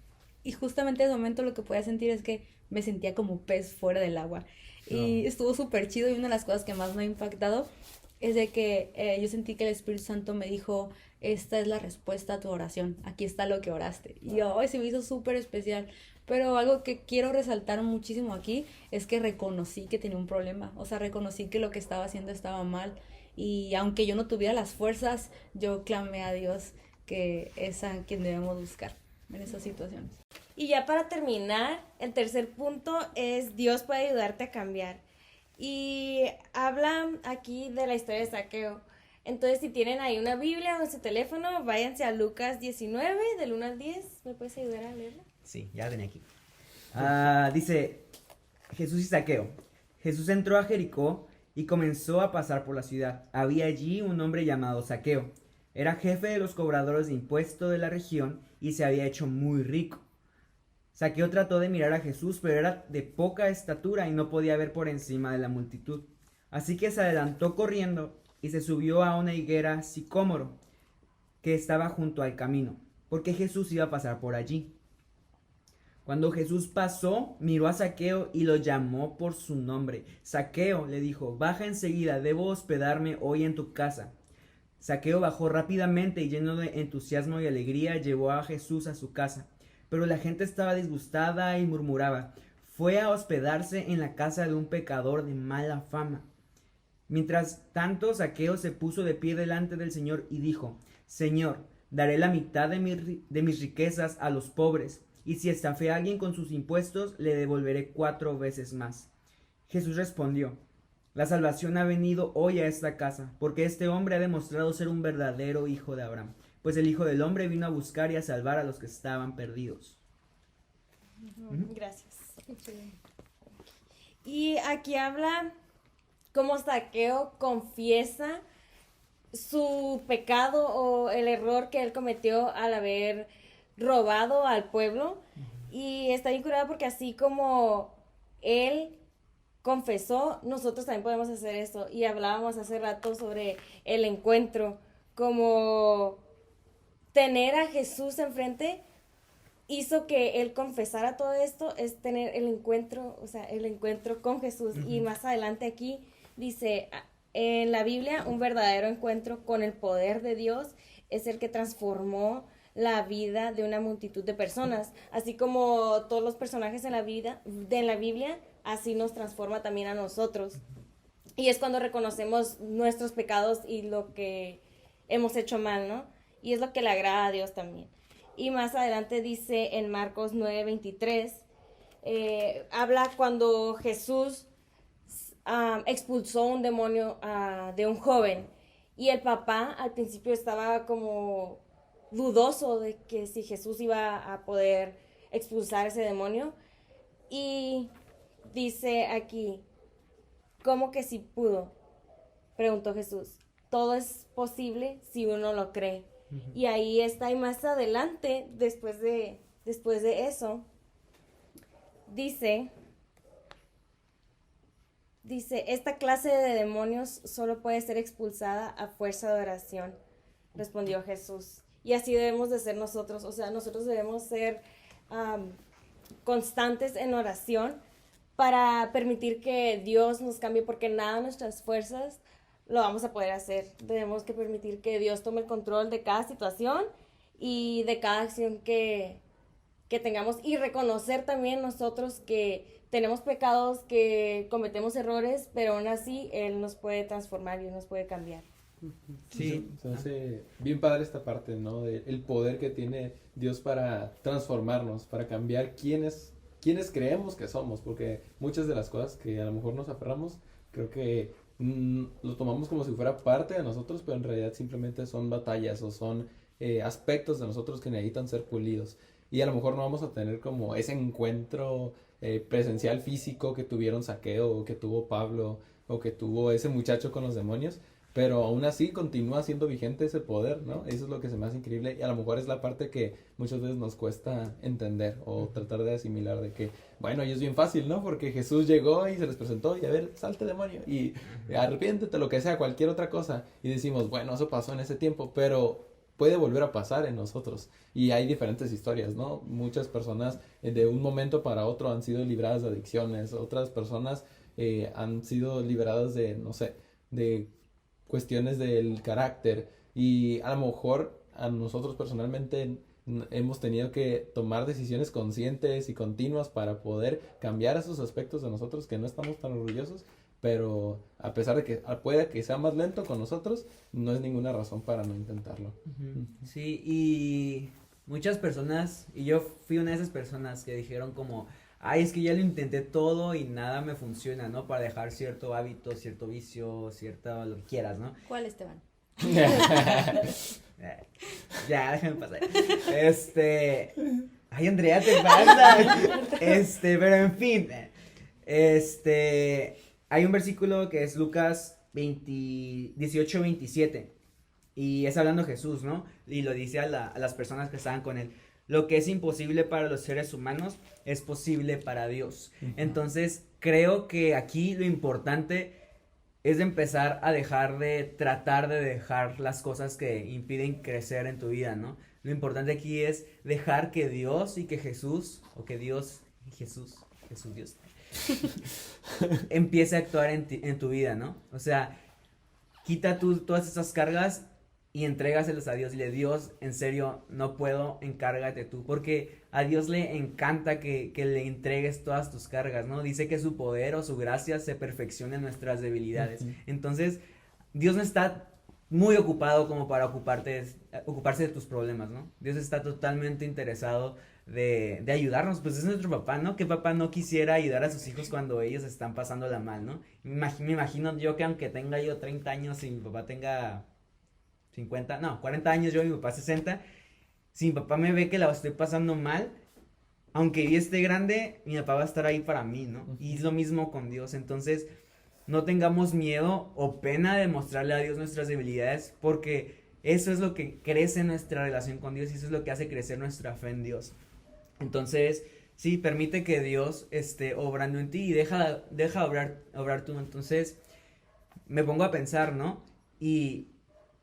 Y justamente en ese momento lo que podía sentir es que me sentía como pez fuera del agua. Y estuvo súper chido, y una de las cosas que más me ha impactado es de que yo sentí que el Espíritu Santo me dijo, esta es la respuesta a tu oración, aquí está lo que oraste. Y se me hizo súper especial. Pero algo que quiero resaltar muchísimo aquí es que reconocí que tenía un problema. O sea, reconocí que lo que estaba haciendo estaba mal. Y aunque yo no tuviera las fuerzas, yo clamé a Dios, que es a quien debemos buscar en esas situaciones. Y ya para terminar, el tercer punto es Dios puede ayudarte a cambiar. Y hablan aquí de la historia de Zaqueo. Entonces, si tienen ahí una Biblia o en su teléfono, váyanse a Lucas 19, del 1 al 10. ¿Me puedes ayudar a leerla? Sí, ya la tenía aquí. Dice, Jesús y Zaqueo. Jesús entró a Jericó y comenzó a pasar por la ciudad. Había allí un hombre llamado Zaqueo. Era jefe de los cobradores de impuestos de la región y se había hecho muy rico. Zaqueo trató de mirar a Jesús, pero era de poca estatura y no podía ver por encima de la multitud. Así que se adelantó corriendo y se subió a una higuera sicómoro que estaba junto al camino, porque Jesús iba a pasar por allí. Cuando Jesús pasó, miró a Zaqueo y lo llamó por su nombre. Zaqueo, le dijo, baja enseguida, debo hospedarme hoy en tu casa. Zaqueo bajó rápidamente y lleno de entusiasmo y alegría llevó a Jesús a su casa. Pero la gente estaba disgustada y murmuraba. Fue a hospedarse en la casa de un pecador de mala fama. Mientras tanto, Zaqueo se puso de pie delante del Señor y dijo, Señor, daré la mitad de mis riquezas a los pobres, y si estafé a alguien con sus impuestos, le devolveré 4 veces más. Jesús respondió, la salvación ha venido hoy a esta casa, porque este hombre ha demostrado ser un verdadero hijo de Abraham, pues el Hijo del Hombre vino a buscar y a salvar a los que estaban perdidos. Gracias. Y aquí habla cómo Zaqueo confiesa su pecado o el error que él cometió al haber robado al pueblo. Y está bien curado porque así como él confesó, nosotros también podemos hacer esto. Y hablábamos hace rato sobre el encuentro, como tener a Jesús enfrente hizo que él confesara todo esto, es tener el encuentro, o sea, el encuentro con Jesús. Y más adelante aquí dice, en la Biblia, un verdadero encuentro con el poder de Dios es el que transformó la vida de una multitud de personas, así como todos los personajes en la Biblia, así nos transforma también a nosotros. Y es cuando reconocemos nuestros pecados y lo que hemos hecho mal, ¿no? Y es lo que le agrada a Dios también. Y más adelante dice en Marcos 9:23, habla cuando Jesús expulsó un demonio de un joven. Y el papá al principio estaba como dudoso de que si Jesús iba a poder expulsar ese demonio. Y dice aquí, ¿cómo que si pudo? Preguntó Jesús. Todo es posible si uno lo cree. Y ahí está, y más adelante, después de eso, dice, Dice, esta clase de demonios solo puede ser expulsada a fuerza de oración, respondió Jesús. Y así debemos de ser nosotros, o sea, nosotros debemos ser constantes en oración para permitir que Dios nos cambie, porque nada de nuestras fuerzas lo vamos a poder hacer. Tenemos que permitir que Dios tome el control de cada situación y de cada acción que tengamos, y reconocer también nosotros que tenemos pecados, que cometemos errores, pero aún así Él nos puede transformar y Él nos puede cambiar. Sí. Se me hace bien padre esta parte, ¿no? De el poder que tiene Dios para transformarnos, para cambiar quiénes creemos que somos, porque muchas de las cosas que a lo mejor nos aferramos, creo que lo tomamos como si fuera parte de nosotros, pero en realidad simplemente son batallas o son aspectos de nosotros que necesitan ser pulidos. Y a lo mejor no vamos a tener como ese encuentro presencial físico que tuvieron Zaqueo, o que tuvo Pablo, o que tuvo ese muchacho con los demonios, pero aún así continúa siendo vigente ese poder, ¿no? Eso es lo que se me hace increíble, y a lo mejor es la parte que muchas veces nos cuesta entender o tratar de asimilar, de que, bueno, y es bien fácil, ¿no? Porque Jesús llegó y se les presentó y a ver, salte demonio y arrepiéntete, lo que sea, cualquier otra cosa, y decimos, bueno, eso pasó en ese tiempo, pero puede volver a pasar en nosotros, y hay diferentes historias, ¿no? Muchas personas de un momento para otro han sido libradas de adicciones, otras personas han sido liberadas de, no sé, de cuestiones del carácter, y a lo mejor a nosotros personalmente hemos tenido que tomar decisiones conscientes y continuas para poder cambiar esos aspectos de nosotros que no estamos tan orgullosos, pero a pesar de que puede que sea más lento con nosotros, no es ninguna razón para no intentarlo. Sí, y muchas personas, y yo fui una de esas personas que dijeron como, ay, es que ya lo intenté todo y nada me funciona, ¿no? Para dejar cierto hábito, cierto vicio, cierto lo que quieras, ¿no? ¿Cuál, Esteban? Ya, déjame pasar. Ay, Andrea, te pasa. Pero en fin. Hay un versículo que es Lucas 18-27. Y es hablando Jesús, ¿no? Y lo dice a las personas que estaban con él. Lo que es imposible para los seres humanos es posible para Dios. Entonces, creo que aquí lo importante es de empezar a tratar de dejar las cosas que impiden crecer en tu vida, ¿no? Lo importante aquí es dejar que Dios y que Jesús, o que Dios y Jesús Dios, empiece a actuar en tu vida, ¿no? O sea, quita tú todas esas cargas y entrégaselas a Dios. Dile, Dios, en serio, no puedo, encárgate tú. Porque a Dios le encanta que le entregues todas tus cargas, ¿no? Dice que su poder o su gracia se perfecciona en nuestras debilidades. Entonces, Dios no está muy ocupado como para ocuparse de tus problemas, ¿no? Dios está totalmente interesado de ayudarnos, pues es nuestro papá, ¿no? ¿Qué papá no quisiera ayudar a sus hijos cuando ellos están pasándola mal, ¿no? Me imagino yo que aunque tenga yo 30 años y mi papá tenga 40 años, yo y mi papá 60, si mi papá me ve que la estoy pasando mal, aunque yo esté grande, mi papá va a estar ahí para mí, ¿no? Y es lo mismo con Dios. Entonces, no tengamos miedo o pena de mostrarle a Dios nuestras debilidades, porque eso es lo que crece nuestra relación con Dios y eso es lo que hace crecer nuestra fe en Dios. Entonces, sí, permite que Dios esté obrando en ti y deja obrar tú. Entonces, me pongo a pensar, ¿no? Y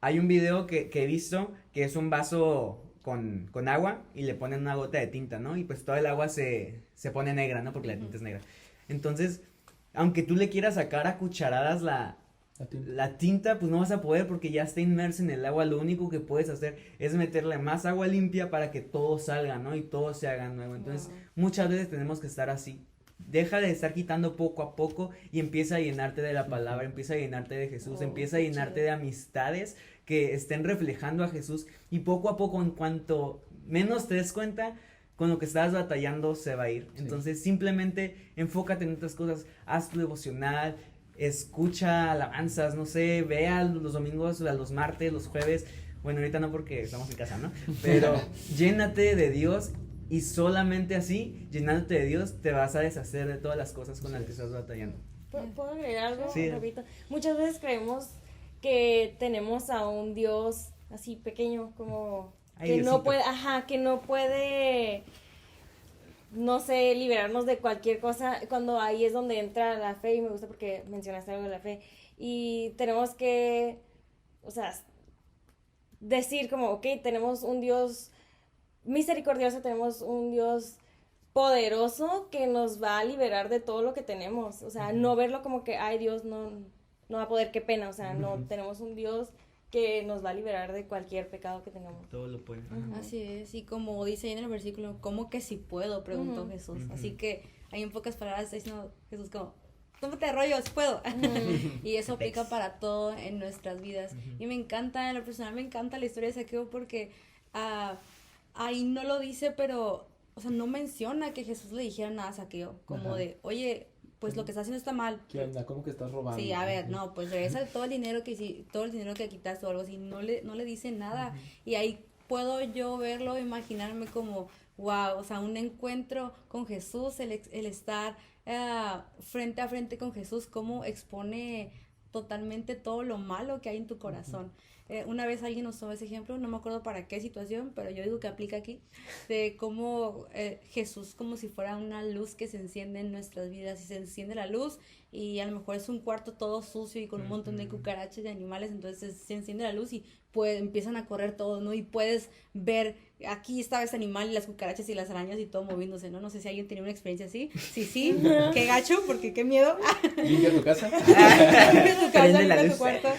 hay un video que he visto que es un vaso con agua y le ponen una gota de tinta, ¿no? Y pues toda el agua se pone negra, ¿no? Porque la tinta es negra. Entonces, aunque tú le quieras sacar a cucharadas la tinta, pues no vas a poder porque ya está inmersa en el agua. Lo único que puedes hacer es meterle más agua limpia para que todo salga, ¿no? Y todo se haga nuevo. Entonces, muchas veces tenemos que estar así. Deja de estar quitando poco a poco y empieza a llenarte de la palabra, empieza a llenarte de Jesús, empieza a llenarte de amistades que estén reflejando a Jesús, y poco a poco, en cuanto menos te des cuenta, con lo que estabas batallando se va a ir. Entonces, simplemente enfócate en otras cosas, haz tu devocional, escucha alabanzas, no sé, vea los domingos, los martes, los jueves, bueno, ahorita no porque estamos en casa, ¿no? Pero llénate de Dios, y solamente así, llenándote de Dios, te vas a deshacer de todas las cosas con las que estás batallando. ¿Puedo agregar algo? Sí. Repito. Muchas veces creemos que tenemos a un Dios así pequeño, como que no puede, que no puede no sé, liberarnos de cualquier cosa, cuando ahí es donde entra la fe, y me gusta porque mencionaste algo de la fe, y tenemos que, o sea, decir como, ok, tenemos un Dios misericordioso, tenemos un Dios poderoso que nos va a liberar de todo lo que tenemos, o sea, no verlo como que, ay, Dios no va a poder, qué pena, o sea, no, tenemos un Dios que nos va a liberar de cualquier pecado que tengamos. Todo lo puede. Así es, y como dice ahí en el versículo, ¿cómo que si puedo? Preguntó Jesús. Así que ahí en pocas palabras está diciendo Jesús como, tómate rollo, si puedo. Y eso aplica para todo en nuestras vidas. Y me encanta, en lo personal me encanta la historia de Saqueo porque ahí no lo dice, pero, o sea, no menciona que Jesús le dijera nada a Saqueo, como de, oye, pues lo que estás haciendo está mal. ¿Qué onda? ¿Cómo que estás robando? Sí, a ver, no, pues regresa todo el dinero que quitaste o algo así, no le dice nada. Y ahí puedo yo verlo, imaginarme como, wow, o sea, un encuentro con Jesús, el estar frente a frente con Jesús, cómo expone totalmente todo lo malo que hay en tu corazón. Una vez alguien nos tomó ese ejemplo, no me acuerdo para qué situación, pero yo digo que aplica aquí, de cómo Jesús como si fuera una luz que se enciende en nuestras vidas, y se enciende la luz y a lo mejor es un cuarto todo sucio y con un montón de cucarachas y animales, entonces se enciende la luz y pues empiezan a correr todo, ¿no? Y puedes ver, aquí estaba ese animal y las cucarachas y las arañas y todo moviéndose, ¿no? No sé si alguien tenía una experiencia así. Sí, qué gacho, porque qué miedo. ¿Limpia tu casa? Limpia tu casa, Prende la limpia tu luz. cuarto.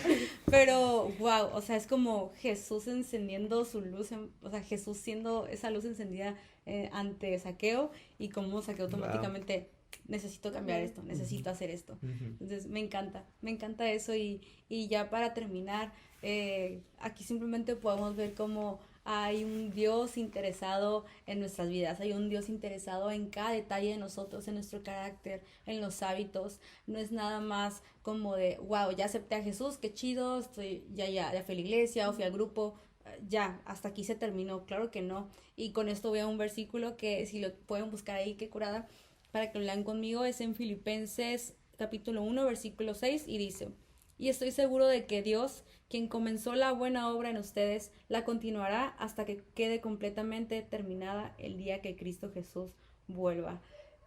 Pero, wow, o sea, es como Jesús encendiendo su luz, o sea, Jesús siendo esa luz encendida ante Saqueo, y como Saqueo automáticamente, necesito cambiar esto, necesito hacer esto. Entonces, me encanta eso, y ya para terminar, aquí simplemente podemos ver cómo hay un Dios interesado en nuestras vidas, hay un Dios interesado en cada detalle de nosotros, en nuestro carácter, en los hábitos. No es nada más como de, wow, ya acepté a Jesús, qué chido, ya fui a la iglesia o fui al grupo, ya, hasta aquí se terminó. Claro que no. Y con esto voy a un versículo que si lo pueden buscar ahí, qué curada, para que lo lean conmigo, es en Filipenses capítulo 1, versículo 6, y dice: y estoy seguro de que Dios, quien comenzó la buena obra en ustedes, la continuará hasta que quede completamente terminada el día que Cristo Jesús vuelva.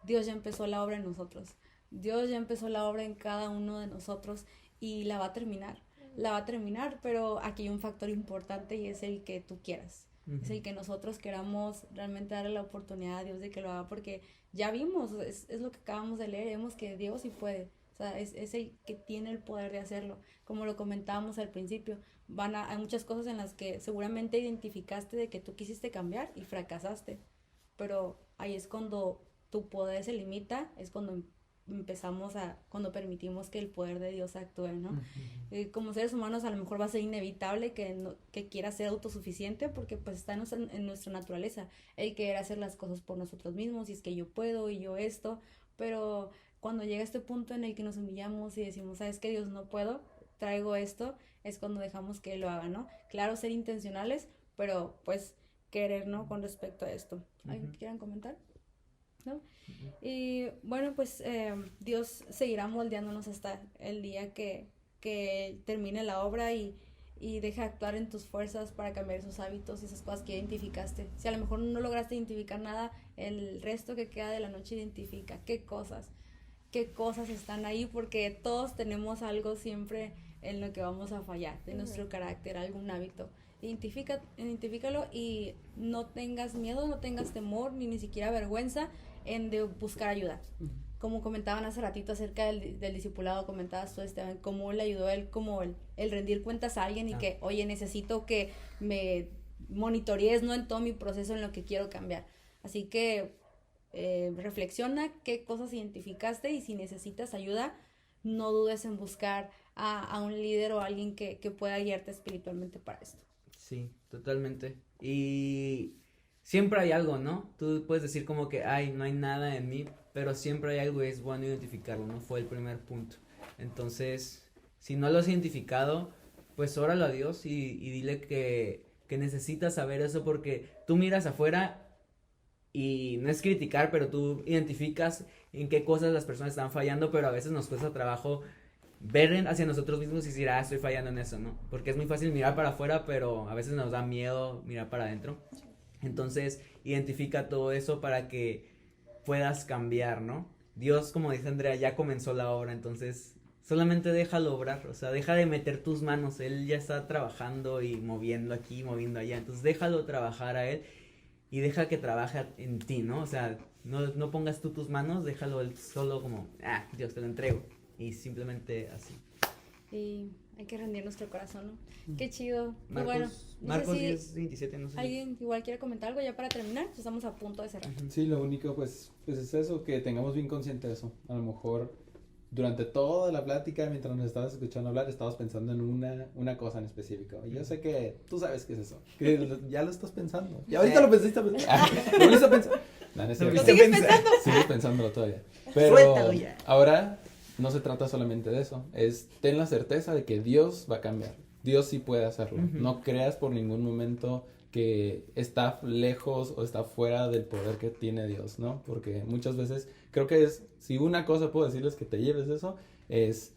Dios ya empezó la obra en nosotros. Dios ya empezó la obra en cada uno de nosotros y la va a terminar. La va a terminar, pero aquí hay un factor importante y es el que tú quieras. Es el que nosotros queramos realmente darle la oportunidad a Dios de que lo haga, porque ya vimos, es lo que acabamos de leer, vemos que Dios sí puede. O sea, es el que tiene el poder de hacerlo. Como lo comentábamos al principio, hay muchas cosas en las que seguramente identificaste de que tú quisiste cambiar y fracasaste. Pero ahí es cuando tu poder se limita, es cuando cuando permitimos que el poder de Dios actúe, ¿no? Como seres humanos a lo mejor va a ser inevitable que quiera ser autosuficiente, porque pues está en nuestra naturaleza el querer hacer las cosas por nosotros mismos, y es que yo puedo y yo esto, pero cuando llega este punto en el que nos humillamos y decimos, ¿sabes qué, Dios? No puedo, traigo esto, es cuando dejamos que Él lo haga, ¿no? Claro, ser intencionales, pero pues querer, ¿no? Con respecto a esto. ¿Alguien quieran comentar? ¿No? Y bueno, pues Dios seguirá moldeándonos hasta el día que termine la obra y deja actuar en tus fuerzas para cambiar esos hábitos y esas cosas que identificaste. Si a lo mejor no lograste identificar nada, el resto que queda de la noche identifica qué cosas están ahí, porque todos tenemos algo siempre en lo que vamos a fallar, de nuestro carácter, algún hábito. Identifícalo y no tengas miedo, no tengas temor, ni siquiera vergüenza de buscar ayuda. Como comentaban hace ratito acerca del discipulado, comentabas tú, Esteban, cómo le ayudó él, como el rendir cuentas a alguien y que, oye, necesito que me monitorees, ¿no? En todo mi proceso en lo que quiero cambiar. Así que reflexiona qué cosas identificaste, y si necesitas ayuda, no dudes en buscar a un líder o a alguien que pueda guiarte espiritualmente para esto. Sí, totalmente. Y siempre hay algo, ¿no? Tú puedes decir como que, ay, no hay nada en mí, pero siempre hay algo y es bueno identificarlo, ¿no? Fue el primer punto. Entonces, si no lo has identificado, pues óralo a Dios y dile que necesitas saber eso, porque tú miras afuera y no es criticar, pero tú identificas en qué cosas las personas están fallando, pero a veces nos cuesta trabajo ver hacia nosotros mismos y decir, estoy fallando en eso, ¿no? Porque es muy fácil mirar para afuera, pero a veces nos da miedo mirar para adentro. Entonces, identifica todo eso para que puedas cambiar, ¿no? Dios, como dice Andrea, ya comenzó la obra, entonces solamente déjalo obrar, o sea, deja de meter tus manos, Él ya está trabajando y moviendo aquí, moviendo allá, entonces déjalo trabajar a Él y deja que trabaje en ti, ¿no? O sea, no pongas tú tus manos, déjalo Él solo como, Dios, te lo entrego, y simplemente así. Y hay que rendir nuestro corazón, ¿no? Qué chido. Y Marcos, bueno, no Marcos sé si 10, 27, no sé. alguien igual quiere comentar algo ya para terminar. Ya estamos a punto de cerrar. Sí, lo único pues es eso, que tengamos bien consciente de eso. A lo mejor durante toda la plática, mientras nos estabas escuchando hablar, estabas pensando en una cosa en específico. Y yo sé que tú sabes qué es eso, que ya lo estás pensando. Y ahorita lo pensaste, lo volviste a pensar. No, no es cierto. ¿Lo sigues pensando? Sigues pensándolo todavía. Pero Suéltalo ya. ahora no se trata solamente de eso, es ten la certeza de que Dios va a cambiar. Dios sí puede hacerlo. No creas por ningún momento que está lejos o está fuera del poder que tiene Dios, ¿no? Porque muchas veces creo que si una cosa puedo decirles que te lleves de eso, es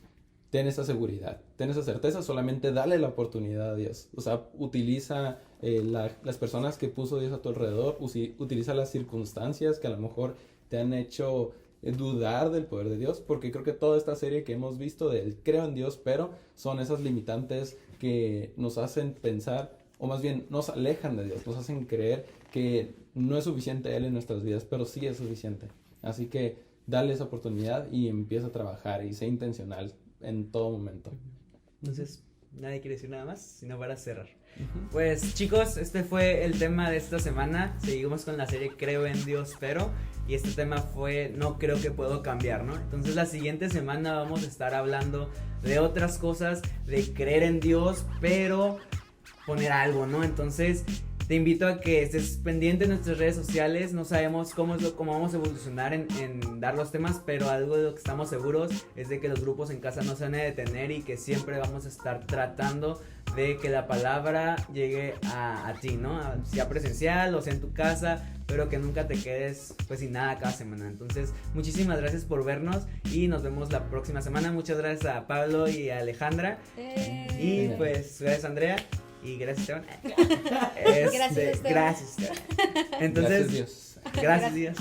ten esa seguridad, ten esa certeza, solamente dale la oportunidad a Dios. O sea, utiliza las personas que puso Dios a tu alrededor, utiliza las circunstancias que a lo mejor te han hecho dudar del poder de Dios, porque creo que toda esta serie que hemos visto del creo en Dios, pero son esas limitantes que nos hacen pensar, o más bien nos alejan de Dios, nos hacen creer que no es suficiente Él en nuestras vidas, pero sí es suficiente. Así que dale esa oportunidad y empieza a trabajar y sé intencional en todo momento. Entonces, nadie quiere decir nada más, sino para cerrar. Pues chicos, este fue el tema de esta semana. Seguimos con la serie Creo en Dios, pero y este tema fue No creo que puedo cambiar, ¿no? Entonces la siguiente semana vamos a estar hablando de otras cosas, de creer en Dios, pero poner algo, ¿no? Entonces te invito a que estés pendiente en nuestras redes sociales. No sabemos cómo vamos a evolucionar en dar los temas, pero algo de lo que estamos seguros es de que los grupos en casa no se van a detener y que siempre vamos a estar tratando de que la palabra llegue a ti, ¿no? Sea presencial o sea en tu casa, pero que nunca te quedes pues sin nada cada semana. Entonces, muchísimas gracias por vernos y nos vemos la próxima semana. Muchas gracias a Pablo y a Alejandra. Y pues gracias Andrea. Y gracias, Esteban. Gracias, Esteban. Gracias, Esteban. Entonces, Gracias Dios. Gracias, Dios.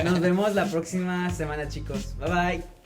Nos vemos la próxima semana, chicos. Bye bye.